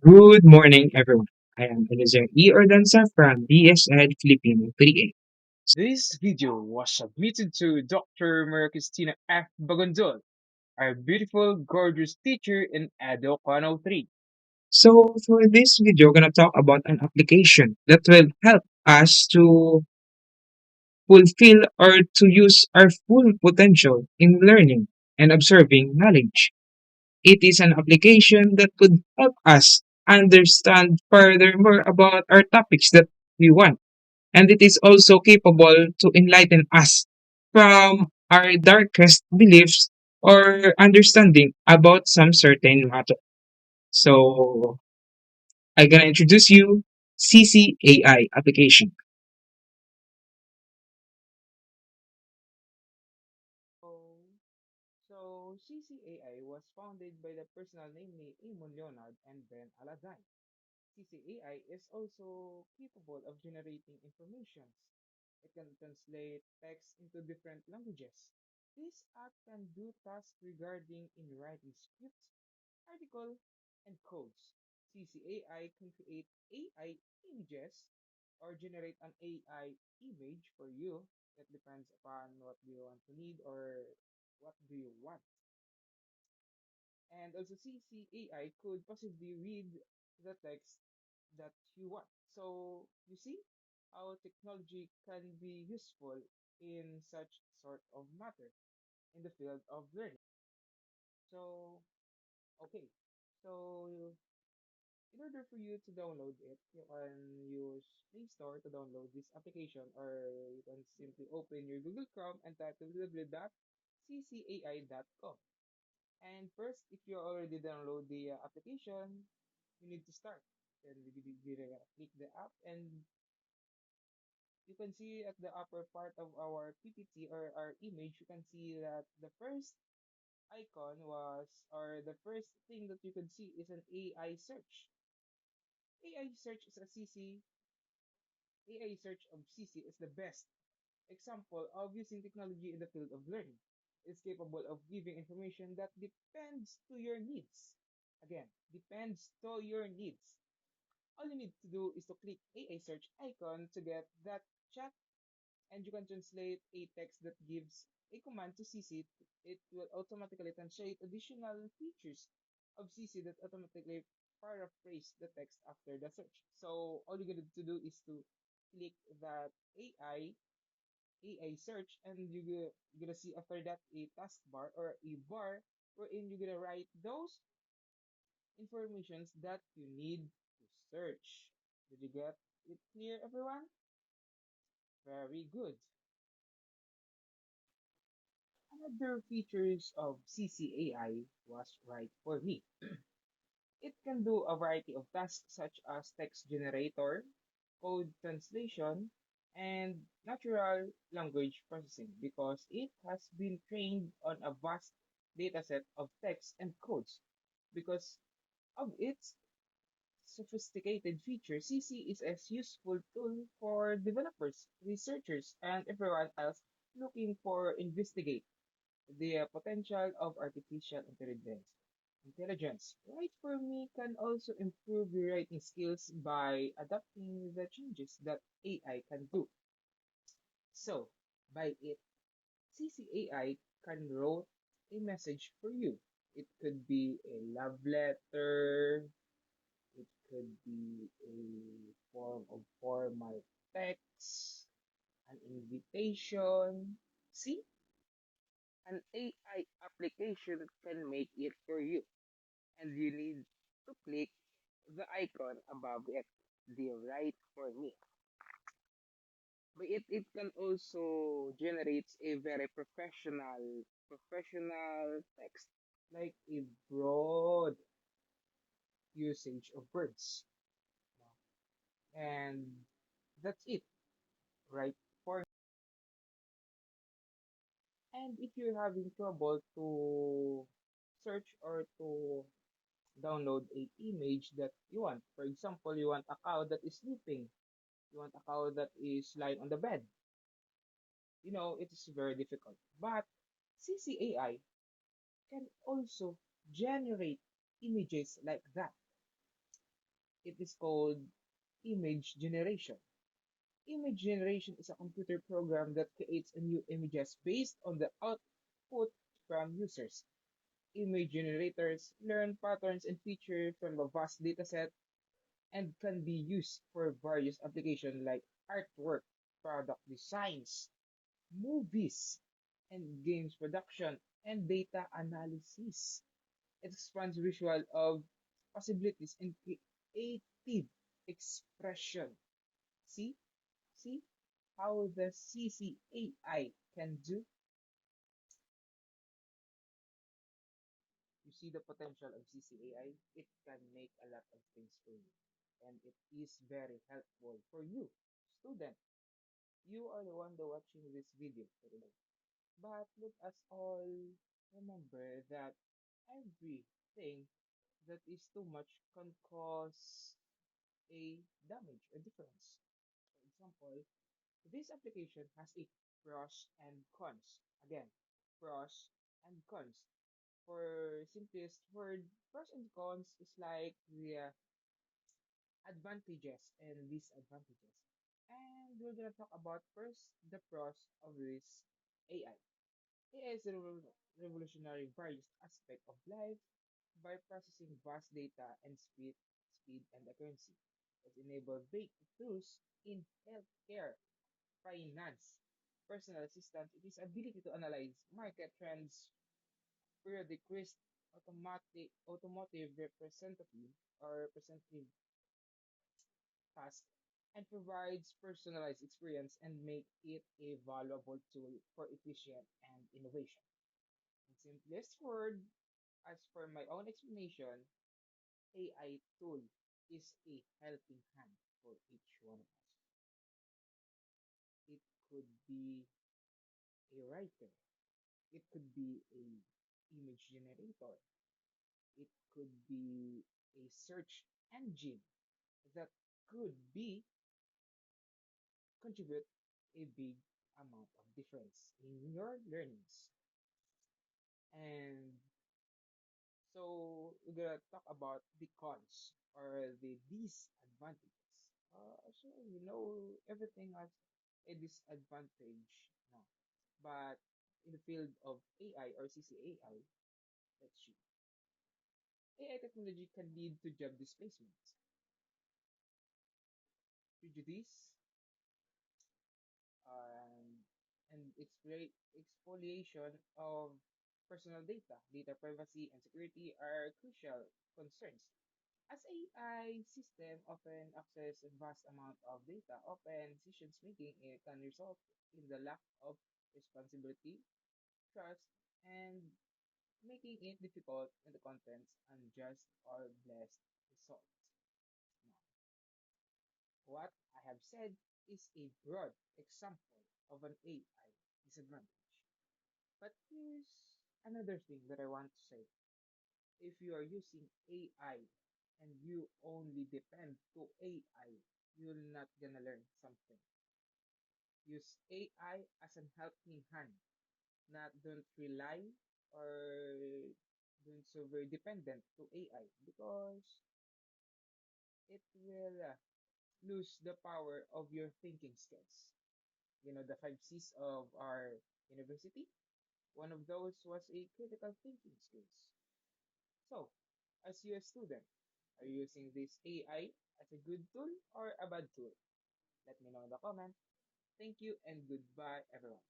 Good morning, everyone. I am Eliezer E. Ordanza from BSED Filipino 3A. This video was submitted to Dr. Maria Cristina F. Bagondol, our beautiful, gorgeous teacher in EDOC 103. So, for this video, we're going to talk about an application that will help us to fulfill or to use our full potential in learning and observing knowledge. It is an application that could help us understand further more about our topics that we want. And it is also capable to enlighten us from our darkest beliefs or understanding about some certain matter. So I'm gonna introduce you CCAI application. So, so CCAI was founded by the personal name ni Eamon Leonard and Ben Alazai. CCAI is also capable of generating informations. It can translate text into different languages. This app can do tasks regarding in writing scripts, article, and codes. CCAI can create AI images or generate an AI image for you. That depends upon what do you want to need or what do you want. And also CCAI could possibly read the text that you want. So you see how technology can be useful in such sort of matter in the field of learning. So okay. So in order for you to download it, you can use Play Store to download this application, or you can simply open your Google Chrome and type www.ccai.com. And first, if you already download the application, you need to start. Then you click the app, and you can see at the upper part of our PPT or our image, you can see that the first icon was, or the first thing that you can see is an AI search. AI search is a CC AI search of CC is the best example of using technology in the field of learning. It's capable of giving information that depends to your needs. Again, depends to your needs. All you need to do is to click AI search icon to get that chat, and you can translate a text that gives a command to CC. It will automatically translate additional features of CC that automatically paraphrase the text after the search. So all you're going to do is to click that AI search, and you're gonna see after that a taskbar or a bar wherein you're gonna write those informations that you need to search. Did you get it clear, everyone? Very good. Another features of CCAI was right for me. It can do a variety of tasks such as text generator, code translation, and natural language processing because it has been trained on a vast dataset of text and codes. Because of its sophisticated features, CC is a useful tool for developers, researchers, and everyone else looking for investigate the potential of artificial intelligence. Right for me can also improve your writing skills by adapting the changes that AI can do. So, by it, CCAI can write a message for you. It could be a love letter, it could be a form of formal text, an invitation. See, an AI application can make it for you, and you need to click the icon above it, the right for me. But it can also generate a very professional text, like a broad usage of words. And that's it, right? For and if you're having trouble to search or to download a image that you want, for example, you want a cow that is sleeping, you want a cow that is lying on the bed, it is very difficult. But CCAI can also generate images like that. It is called image generation. Image generation is a computer program that creates a new images based on the output from users. Image generators learn patterns and features from a vast dataset and can be used for various applications like artwork, product designs, movies, and games production, and data analysis. It expands visual of possibilities and creative expression. See? See how the CCAI can do? You see the potential of CCAI? It can make a lot of things for you. And it is very helpful for you, student. You are the one that watching this video for today. But let us all remember that everything that is too much can cause a damage or difference. For example, this application has a pros and cons. Again, pros and cons. For simplest word, pros and cons is like the advantages and disadvantages. And we're gonna talk about first the pros of this AI. AI is revolutionary various aspect of life by processing vast data and speed and accuracy. It enables breakthroughs in healthcare, finance, personal assistance. It is ability to analyze market trends, periodic risk, automotive representative or representative task, and provides personalized experience and make it a valuable tool for efficient and innovation. In simplest word, as for my own explanation, AI tool is a helping hand for each one of us. It could be a writer, it could be a image generator, it could be a search engine that could be contribute a big amount of difference in your learnings. And so we're gonna talk about the cons or the disadvantages. So you know everything has a disadvantage now. But in the field of AI or CCAI, let's see. AI technology can lead to job displacement, prejudice, um, and exfoliation of personal data. Data privacy and security are crucial concerns. As AI system often access a vast amount of data, often decisions making it can result in the lack of responsibility, trust, and making it difficult in the contents unjust or blessed results. Now, what I have said is a broad example of an AI disadvantage. But here's another thing that I want to say. If you are using AI and you only depend to AI, you're not gonna learn something. Use AI as an helping hand. Not don't rely or don't so very dependent to AI because it will lose the power of your thinking skills. You know the five C's of our university. One of those was a critical thinking skills. So, as you a student, are you using this AI as a good tool or a bad tool? Let me know in the comment. Thank you and goodbye, everyone.